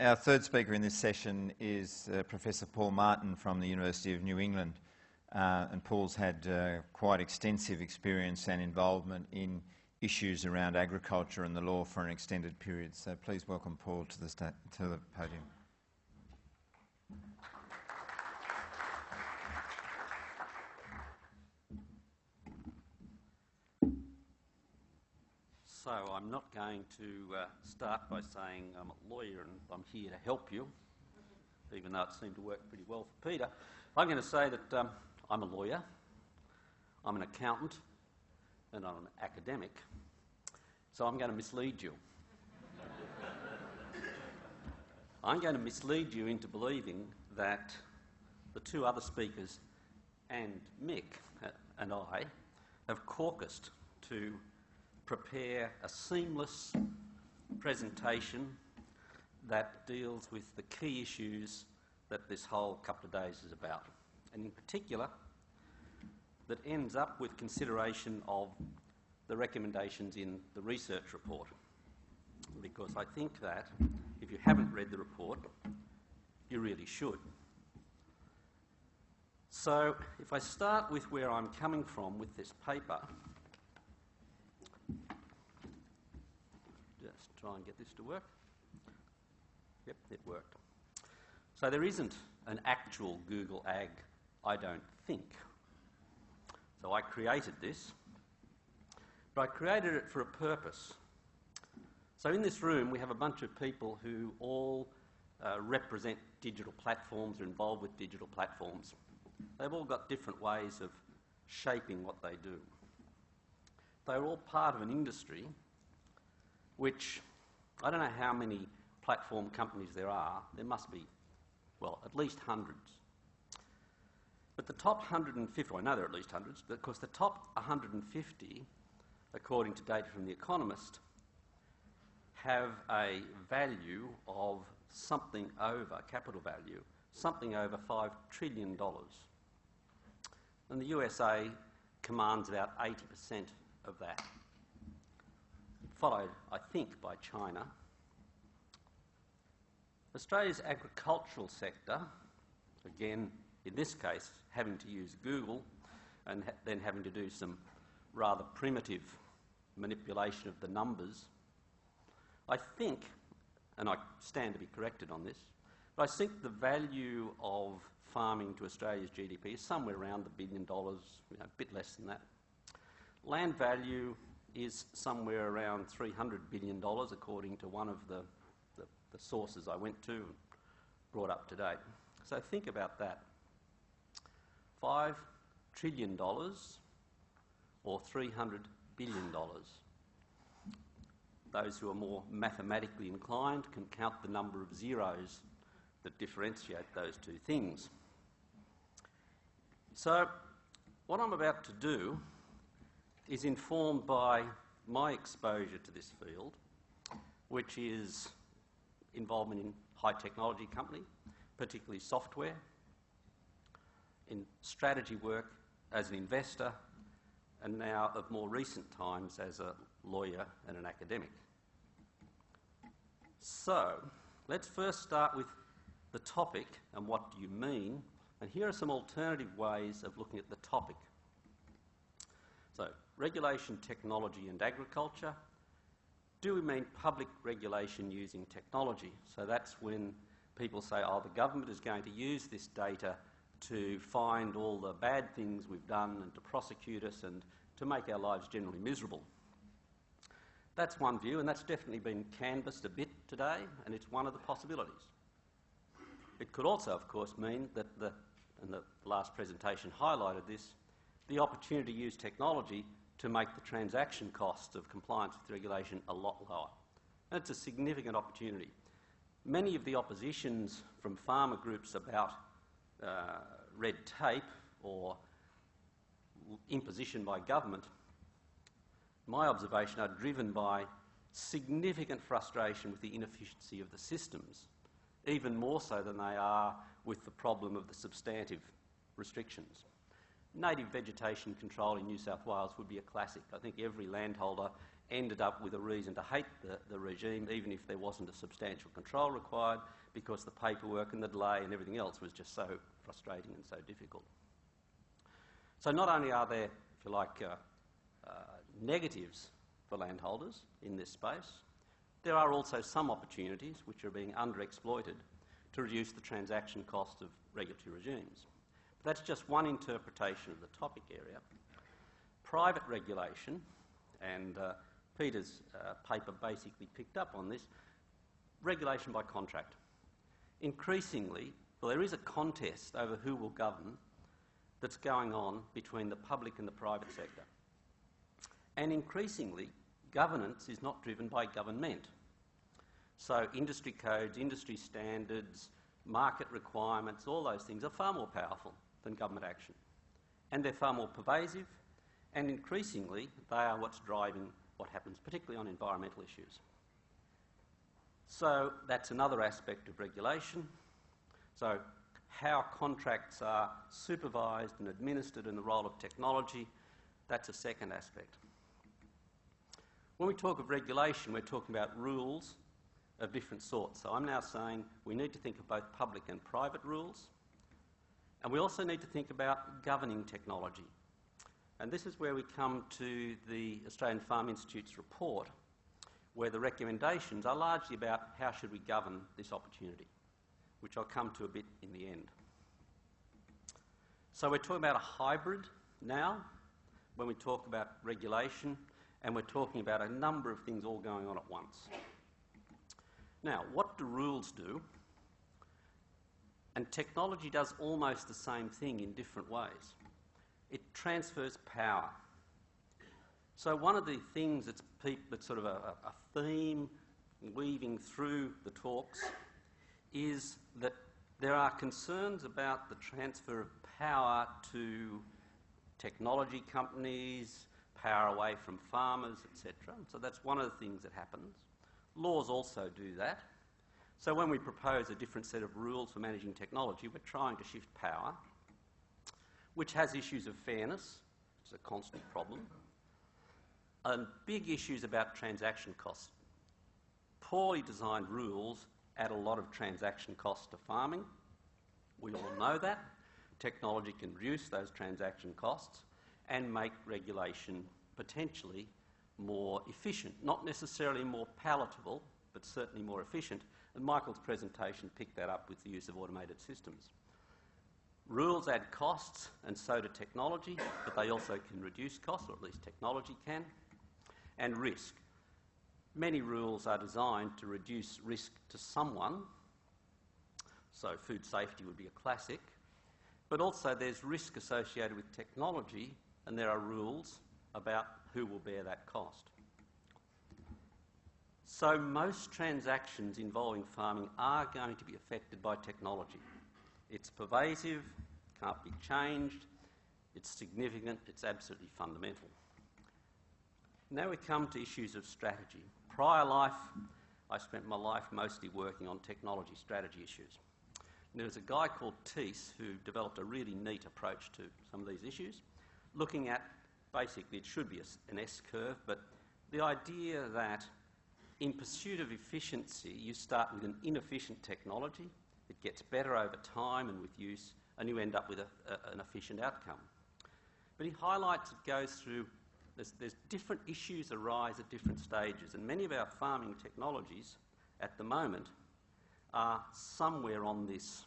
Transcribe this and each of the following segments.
Our third speaker in this session is Professor Paul Martin from the University of New England. And Paul's had quite extensive experience and involvement in issues around agriculture and the law for an extended period. So please welcome Paul to the podium. So I'm not going to start by saying I'm a lawyer and I'm here to help you, even though it seemed to work pretty well for Peter. I'm going to say that I'm a lawyer, I'm an accountant, and I'm an academic, so I'm going to mislead you. I'm going to mislead you into believing that the two other speakers and Mick and I have caucused to prepare a seamless presentation that deals with the key issues that this whole couple of days is about, and in particular that ends up with consideration of the recommendations in the research report, because I think that if you haven't read the report, you really should. So if I start with where I'm coming from with this paper, just try and get this to work. Yep, it worked. So there isn't an actual Google Ag, I don't think. So I created this, but I created it for a purpose. So in this room we have a bunch of people who all represent digital platforms, are involved with digital platforms. They've all got different ways of shaping what they do. They're all part of an industry which, I don't know how many platform companies there are. There must be, well, at least hundreds. But the top 150, well, I know there are at least hundreds, but of course the top 150, according to data from The Economist, have a value of something over, capital value, something over $5 trillion. And the USA commands about 80% of that, followed, I think, by China. Australia's agricultural sector, again, in this case, having to use Google and then having to do some rather primitive manipulation of the numbers, I think, and I stand to be corrected on this, but I think the value of farming to Australia's GDP is somewhere around $1 billion, a bit less than that. Land value is somewhere around $300 billion, according to one of the sources I went to and brought up to date. So think about that. $5 trillion or $300 billion. Those who are more mathematically inclined can count the number of zeros that differentiate those two things. So what I'm about to do is informed by my exposure to this field, which is involvement in high technology company, particularly software, in strategy work as an investor, and now of more recent times as a lawyer and an academic. So let's first start with the topic and what do you mean, and here are some alternative ways of looking at the topic. So, regulation, technology and agriculture. Do we mean public regulation using technology? So that's when people say, oh, the government is going to use this data to find all the bad things we've done and to prosecute us and to make our lives generally miserable. That's one view, and that's definitely been canvassed a bit today, and it's one of the possibilities. It could also, of course, mean that, and the last presentation highlighted this, the opportunity to use technology to make the transaction costs of compliance with regulation a lot lower. And it's a significant opportunity. Many of the oppositions from farmer groups about red tape or imposition by government, my observation, are driven by significant frustration with the inefficiency of the systems, even more so than they are with the problem of the substantive restrictions. Native vegetation control in New South Wales would be a classic. I think every landholder ended up with a reason to hate the regime, even if there wasn't a substantial control required, because the paperwork and the delay and everything else was just so frustrating and so difficult. So not only are there, if you like, negatives for landholders in this space, there are also some opportunities which are being underexploited to reduce the transaction cost of regulatory regimes. But that's just one interpretation of the topic area. Private regulation, and Peter's paper basically picked up on this, regulation by contract. Increasingly, well, there is a contest over who will govern that's going on between the public and the private sector. And increasingly, governance is not driven by government. So industry codes, industry standards, market requirements, all those things are far more powerful than government action. And they're far more pervasive, and increasingly they are what's driving what happens, particularly on environmental issues. So that's another aspect of regulation. So how contracts are supervised and administered and the role of technology, that's a second aspect. When we talk of regulation, we're talking about rules of different sorts. So I'm now saying we need to think of both public and private rules, and we also need to think about governing technology. And this is where we come to the Australian Farm Institute's report, where the recommendations are largely about how should we govern this opportunity, which I'll come to a bit in the end. So we're talking about a hybrid now when we talk about regulation, and we're talking about a number of things all going on at once. Now, what do rules do? And technology does almost the same thing in different ways. It transfers power. So one of the things that's sort of a theme weaving through the talks is that there are concerns about the transfer of power to technology companies, power away from farmers, etc. So that's one of the things that happens. Laws also do that. So when we propose a different set of rules for managing technology, we're trying to shift power, which has issues of fairness, which is a constant problem, and big issues about transaction costs. Poorly designed rules add a lot of transaction costs to farming. We all know that. Technology can reduce those transaction costs and make regulation potentially more efficient. Not necessarily more palatable, but certainly more efficient. And Michael's presentation picked that up with the use of automated systems. Rules add costs, and so do technology, but they also can reduce costs, or at least technology can. And risk. Many rules are designed to reduce risk to someone. So food safety would be a classic. But also there's risk associated with technology, and there are rules about who will bear that cost. So most transactions involving farming are going to be affected by technology. It's pervasive, can't be changed, it's significant, it's absolutely fundamental. Now we come to issues of strategy. Prior life, I spent my life mostly working on technology strategy issues. And there was a guy called Teese who developed a really neat approach to some of these issues, looking at, basically it should be an S-curve, but the idea that in pursuit of efficiency, you start with an inefficient technology, it gets better over time and with use, and you end up with an efficient outcome. But he highlights it goes through, there's different issues arise at different stages, and many of our farming technologies at the moment are somewhere on this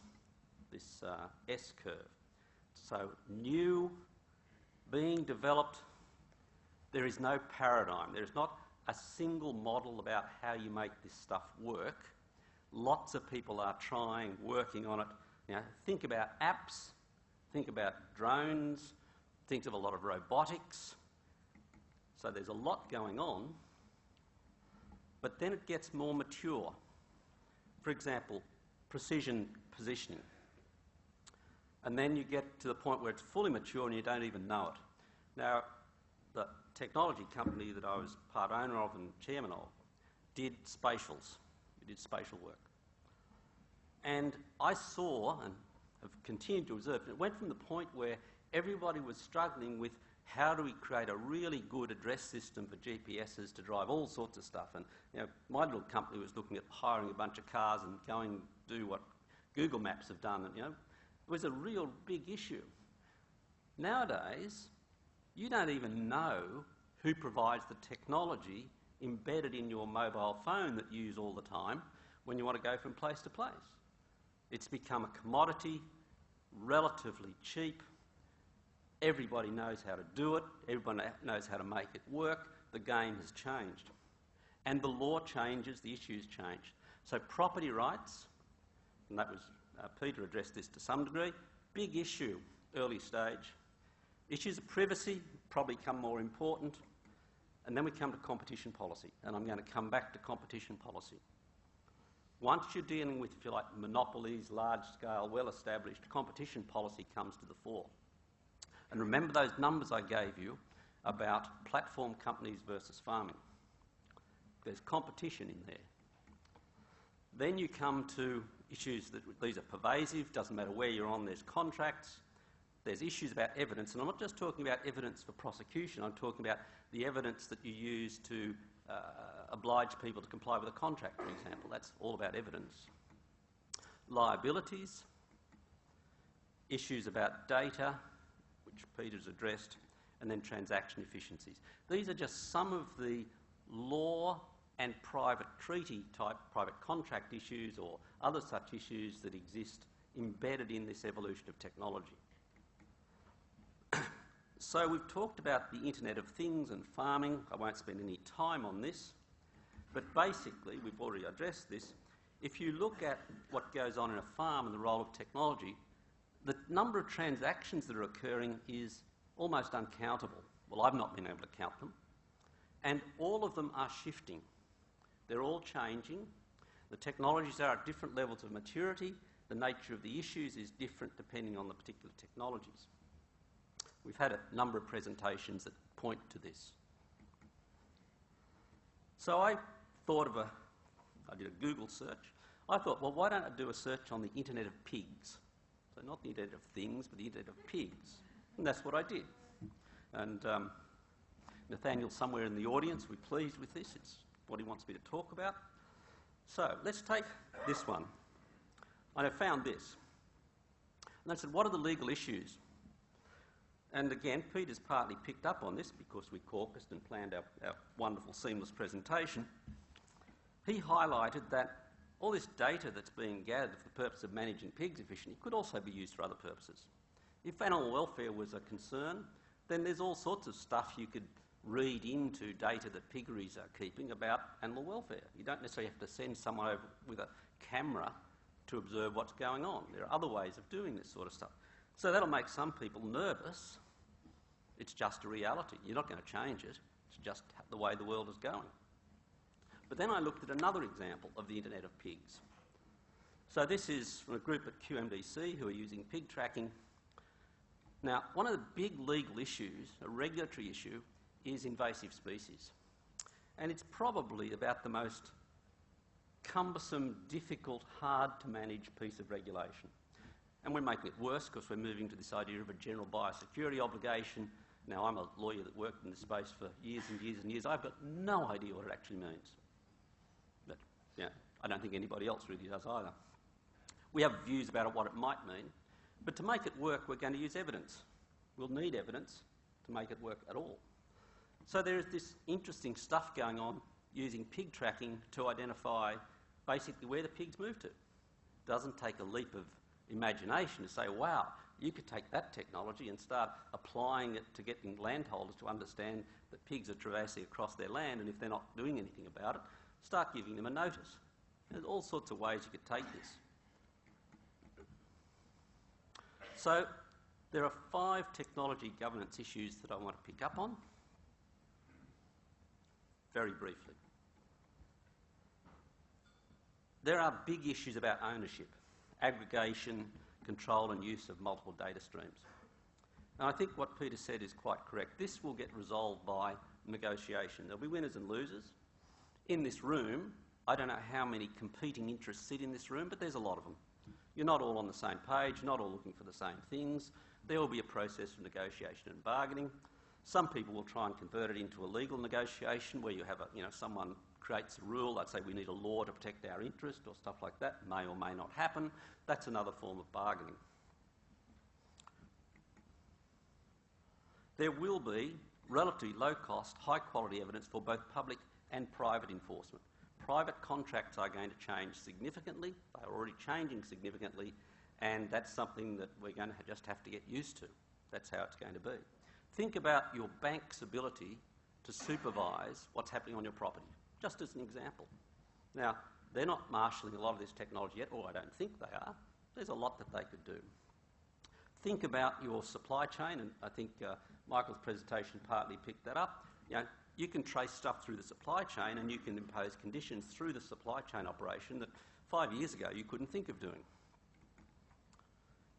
S-curve. So new, being developed, there is no paradigm. There is not a single model about how you make this stuff work. Lots of people are trying, working on it. Now, think about apps, think about drones, think of a lot of robotics. So there's a lot going on, but then it gets more mature. For example, precision positioning. And then you get to the point where it's fully mature and you don't even know it. Now, the technology company that I was part owner of and chairman of did spatials. We did spatial work. And I saw, and have continued to observe, it went from the point where everybody was struggling with How do we create a really good address system for GPSs to drive all sorts of stuff? And my little company was looking at hiring a bunch of cars and going to do what Google Maps have done. And it was a real big issue. Nowadays, you don't even know who provides the technology embedded in your mobile phone that you use all the time when you want to go from place to place. It's become a commodity, relatively cheap. Everybody knows how to do it. Everybody knows how to make it work. The game has changed. And the law changes, the issues change. So property rights, and that was, Peter addressed this to some degree, big issue, early stage. Issues of privacy probably become more important. And then we come to competition policy, and I'm going to come back to competition policy. Once you're dealing with, if you like, monopolies, large-scale, well-established, competition policy comes to the fore. And remember those numbers I gave you about platform companies versus farming. There's competition in there. Then you come to issues that these are pervasive, doesn't matter where you're on, there's contracts. There's issues about evidence, and I'm not just talking about evidence for prosecution, I'm talking about the evidence that you use to oblige people to comply with a contract, for example. That's all about evidence. Liabilities, issues about data, which Peter's addressed, and then transaction efficiencies. These are just some of the law and private treaty type, private contract issues or other such issues that exist embedded in this evolution of technology. So we've talked about the Internet of Things and farming. I won't spend any time on this, but basically, we've already addressed this. If you look at what goes on in a farm and the role of technology, the number of transactions that are occurring is almost uncountable. Well, I've not been able to count them. And all of them are shifting. They're all changing. The technologies are at different levels of maturity. The nature of the issues is different depending on the particular technologies. We've had a number of presentations that point to this. So I did a Google search. I thought, well, why don't I do a search on the Internet of Pigs? So not the Internet of Things, but the Internet of Pigs. And that's what I did. And Nathaniel, somewhere in the audience, we're pleased with this. It's what he wants me to talk about. So let's take this one. And I found this. And I said, what are the legal issues? And again, Peter's partly picked up on this because we caucused and planned our wonderful seamless presentation. He highlighted that all this data that's being gathered for the purpose of managing pigs efficiently could also be used for other purposes. If animal welfare was a concern, then there's all sorts of stuff you could read into data that piggeries are keeping about animal welfare. You don't necessarily have to send someone over with a camera to observe what's going on. There are other ways of doing this sort of stuff. So that'll make some people nervous. It's just a reality. You're not going to change it. It's just the way the world is going. But then I looked at another example of the Internet of Pigs. So this is from a group at QMDC who are using pig tracking. Now, one of the big legal issues, a regulatory issue, is invasive species. And it's probably about the most cumbersome, difficult, hard to manage piece of regulation. And we're making it worse because we're moving to this idea of a general biosecurity obligation. Now, I'm a lawyer that worked in this space for years and years and years. I've got no idea what it actually means. But, yeah, I don't think anybody else really does either. We have views about what it might mean. But to make it work, we're going to use evidence. We'll need evidence to make it work at all. So there is this interesting stuff going on using pig tracking to identify basically where the pigs move to. It doesn't take a leap of imagination to say, wow, you could take that technology and start applying it to getting landholders to understand that pigs are traversing across their land, and if they're not doing anything about it, start giving them a notice. There's all sorts of ways you could take this. So there are 5 technology governance issues that I want to pick up on very briefly. There are big issues about ownership, aggregation, control and use of multiple data streams. And I think what Peter said is quite correct. This will get resolved by negotiation. There'll be winners and losers. In this room, I don't know how many competing interests sit in this room, but there's a lot of them. You're not all on the same page, not all looking for the same things. There will be a process of negotiation and bargaining. Some people will try and convert it into a legal negotiation where you have someone creates a rule, they'd say we need a law to protect our interest or stuff like that, may or may not happen. That's another form of bargaining. There will be relatively low cost, high quality evidence for both public and private enforcement. Private contracts are going to change significantly, they're already changing significantly, and that's something that we're going to just have to get used to. That's how it's going to be. Think about your bank's ability to supervise what's happening on your property, just as an example. Now, they're not marshalling a lot of this technology yet, or I don't think they are. There's a lot that they could do. Think about your supply chain, and I think Michael's presentation partly picked that up. You can trace stuff through the supply chain and you can impose conditions through the supply chain operation that 5 years ago you couldn't think of doing.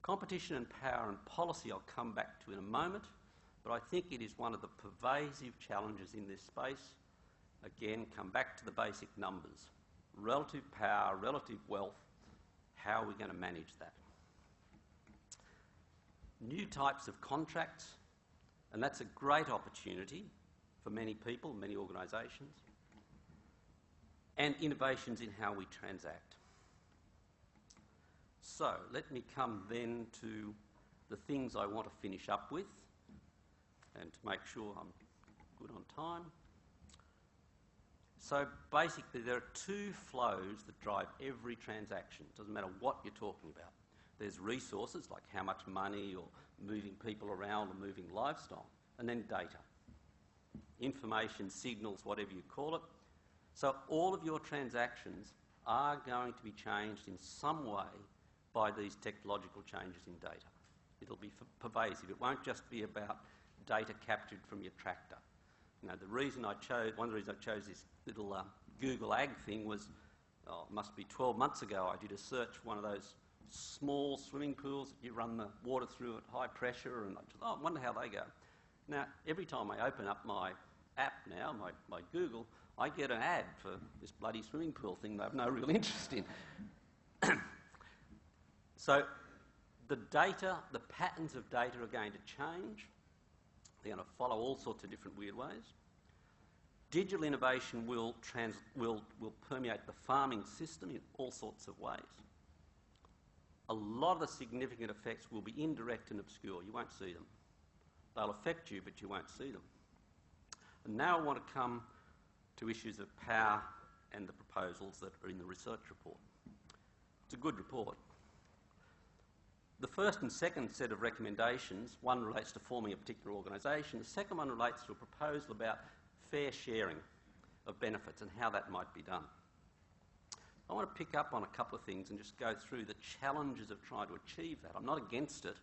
Competition and power and policy I'll come back to in a moment, but I think it is one of the pervasive challenges in this space. Again, come back to the basic numbers. Relative power, relative wealth, how are we going to manage that? New types of contracts, and that's a great opportunity for many people, many organisations, and innovations in how we transact. So let me come then to the things I want to finish up with and to make sure I'm good on time. So basically there are two flows that drive every transaction. It doesn't matter what you're talking about. There's resources like how much money or moving people around or moving livestock, and then data. Information, signals, whatever you call it. So all of your transactions are going to be changed in some way by these technological changes in data. It'll be pervasive. It won't just be about data captured from your tractor. One of the reasons I chose this little Google Ag thing was, it must be 12 months ago, I did a search for one of those small swimming pools that you run the water through at high pressure, and I just, I wonder how they go. Now, every time I open up my app now, my Google, I get an ad for this bloody swimming pool thing that I have no real interest in. So the data, the patterns of data are going to change. They're going to follow all sorts of different weird ways. Digital innovation will permeate the farming system in all sorts of ways. A lot of the significant effects will be indirect and obscure. You won't see them. They'll affect you, but you won't see them. And now I want to come to issues of power and the proposals that are in the research report. It's a good report. The first and second set of recommendations, one relates to forming a particular organisation, the second one relates to a proposal about fair sharing of benefits and how that might be done. I want to pick up on a couple of things and just go through the challenges of trying to achieve that. I'm not against it,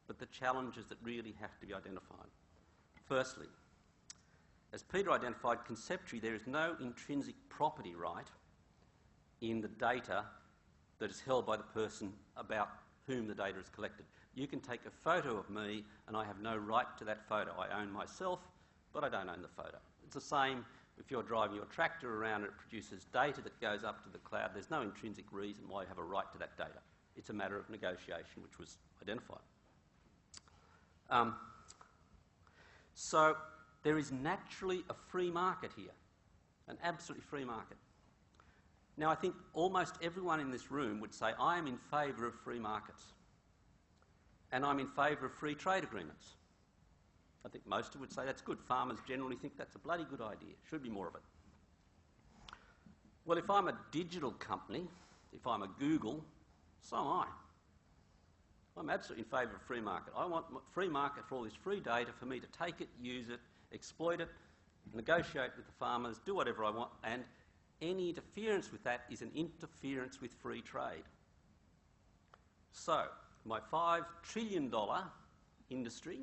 but the challenges that really have to be identified. Firstly, as Peter identified, conceptually there is no intrinsic property right in the data that is held by the person about whom the data is collected. You can take a photo of me and I have no right to that photo. I own myself, but I don't own the photo. It's the same if you're driving your tractor around and it produces data that goes up to the cloud. There's no intrinsic reason why you have a right to that data. It's a matter of negotiation, which was identified. So there is naturally a free market here, an absolutely free market. Now, I think almost everyone in this room would say, I am in favour of free markets, and I'm in favour of free trade agreements. I think most would say that's good. Farmers generally think that's a bloody good idea. Should be more of it. Well, if I'm a digital company, if I'm a Google, so am I. I'm absolutely in favour of free market. I want free market for all this free data for me to take it, use it, exploit it, negotiate with the farmers, do whatever I want, and any interference with that is an interference with free trade. So, my $5 trillion industry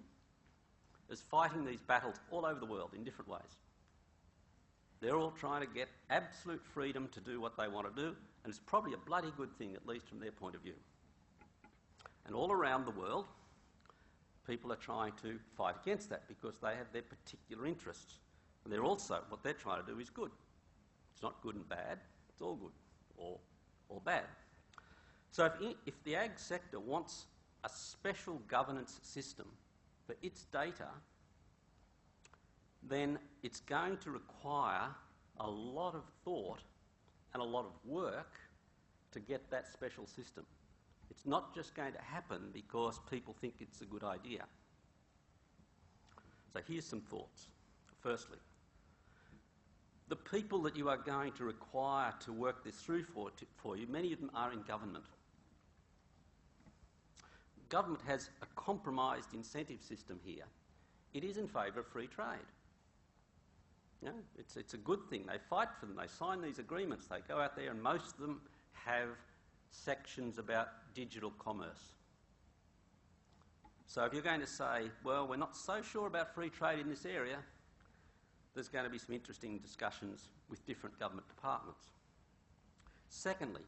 is fighting these battles all over the world in different ways. They're all trying to get absolute freedom to do what they want to do, and it's probably a bloody good thing, at least from their point of view. And all around the world, people are trying to fight against that because they have their particular interests. And they're also, what they're trying to do is good. It's not good and bad, it's all good or bad. So if the ag sector wants a special governance system for its data, then it's going to require a lot of thought and a lot of work to get that special system. It's not just going to happen because people think it's a good idea. So here's some thoughts. Firstly, the people that you are going to require to work this through for you, many of them are in government. Government has a compromised incentive system here. It is in favour of free trade. You know, it's a good thing. They fight for them. They sign these agreements. They go out there and most of them have sections about digital commerce. So if you're going to say, well, we're not so sure about free trade in this area, there's going to be some interesting discussions with different government departments. Secondly,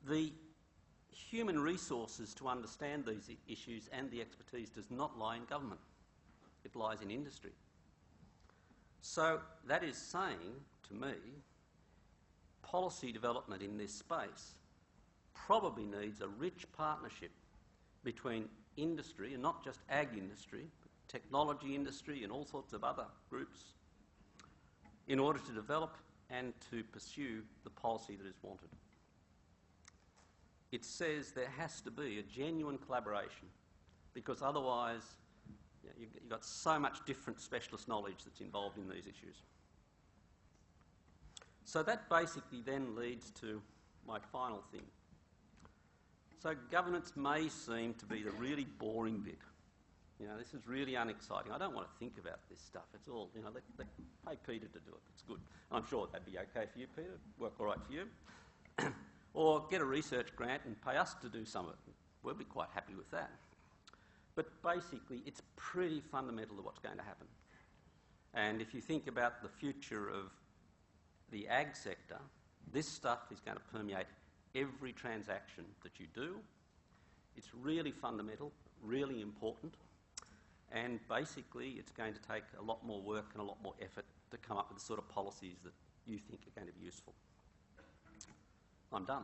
the human resources to understand these issues and the expertise does not lie in government. It lies in industry. So that is saying, to me, policy development in this space probably needs a rich partnership between industry, and not just ag industry, but technology industry and all sorts of other groups, in order to develop and to pursue the policy that is wanted. It says there has to be a genuine collaboration, because otherwise you've got so much different specialist knowledge that's involved in these issues. So that basically then leads to my final thing. So governance may seem to be the really boring bit. You know, this is really unexciting. I don't want to think about this stuff. It's all, you know, let pay Peter to do it. It's good. I'm sure that'd be okay for you, Peter. Work all right for you. Or get a research grant and pay us to do some of it. We'll be quite happy with that. But basically, it's pretty fundamental to what's going to happen. And if you think about the future of the ag sector, this stuff is going to permeate every transaction that you do. It's really fundamental, really important, and basically it's going to take a lot more work and a lot more effort to come up with the sort of policies that you think are going to be useful. I'm done.